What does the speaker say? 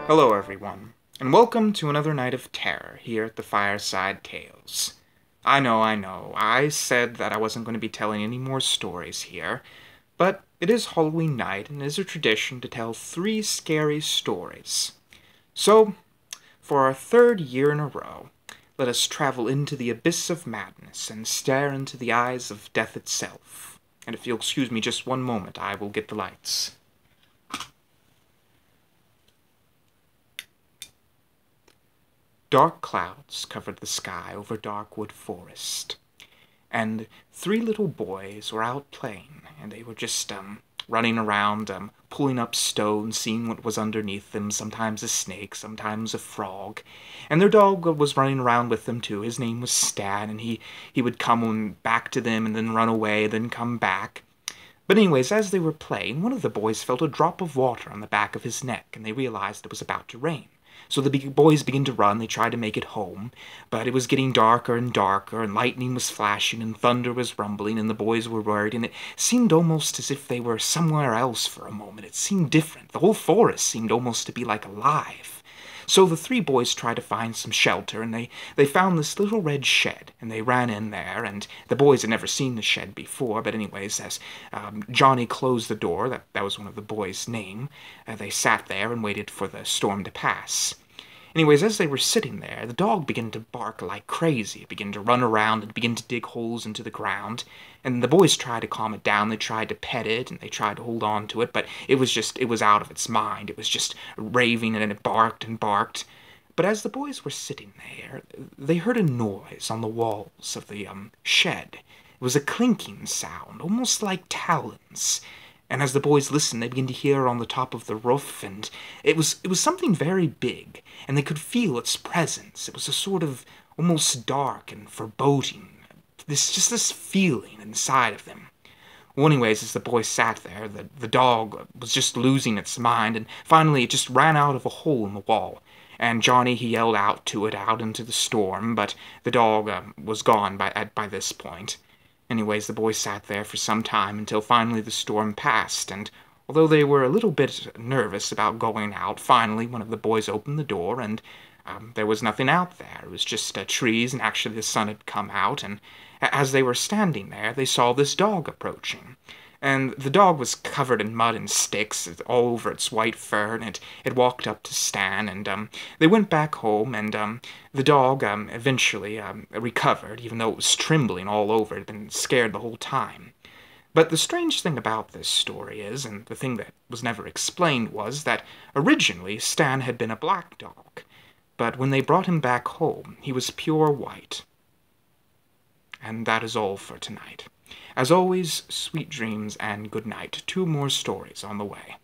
Hello everyone, and welcome to another night of terror here at the Fireside Tales. I know, I said that I wasn't going to be telling any more stories here, but it is Halloween night and it is a tradition to tell 3 scary stories. So, for our 3rd year in a row, let us travel into the abyss of madness and stare into the eyes of death itself. And if you'll excuse me just one moment, I will get the lights. Dark clouds covered the sky over Darkwood Forest, and 3 little boys were out playing, and they were just, running around, pulling up stones, seeing what was underneath them, sometimes a snake, sometimes a frog, and their dog was running around with them too. His name was Stan, and he would come back to them and then run away, then come back. But anyways, as they were playing, one of the boys felt a drop of water on the back of his neck, and they realized it was about to rain. So the boys began to run. They tried to make it home, but it was getting darker and darker, and lightning was flashing, and thunder was rumbling, and the boys were worried, and it seemed almost as if they were somewhere else for a moment. It seemed different. The whole forest seemed almost to be like alive. So the 3 boys tried to find some shelter, and they found this little red shed, and they ran in there, and the boys had never seen the shed before, but anyways, as Johnny closed the door, that was one of the boys' name, they sat there and waited for the storm to pass. Anyways, as they were sitting there, the dog began to bark like crazy. It began to run around and begin to dig holes into the ground. And the boys tried to calm it down. They tried to pet it, and they tried to hold on to it, but it was out of its mind. It was just raving, and it barked and barked. But as the boys were sitting there, they heard a noise on the walls of the shed. It was a clinking sound, almost like talons. And as the boys listened, they began to hear on the top of the roof, and it was something very big, and they could feel its presence. It was a sort of almost dark and foreboding, this feeling inside of them. Well, anyways, as the boys sat there, the dog was just losing its mind, and finally it just ran out of a hole in the wall. And Johnny, he yelled out to it out into the storm, but the dog was gone by this point. Anyways, the boys sat there for some time until finally the storm passed, and although they were a little bit nervous about going out, finally one of the boys opened the door, and there was nothing out there. It was just trees, and actually the sun had come out, and as they were standing there, they saw this dog approaching. And the dog was covered in mud and sticks all over its white fur, and it walked up to Stan, and they went back home, and the dog eventually recovered, even though it was trembling all over. It had been scared the whole time. But the strange thing about this story is, and the thing that was never explained, was that originally Stan had been a black dog, but when they brought him back home, he was pure white. And that is all for tonight. As always, sweet dreams and good night. 2 more stories on the way.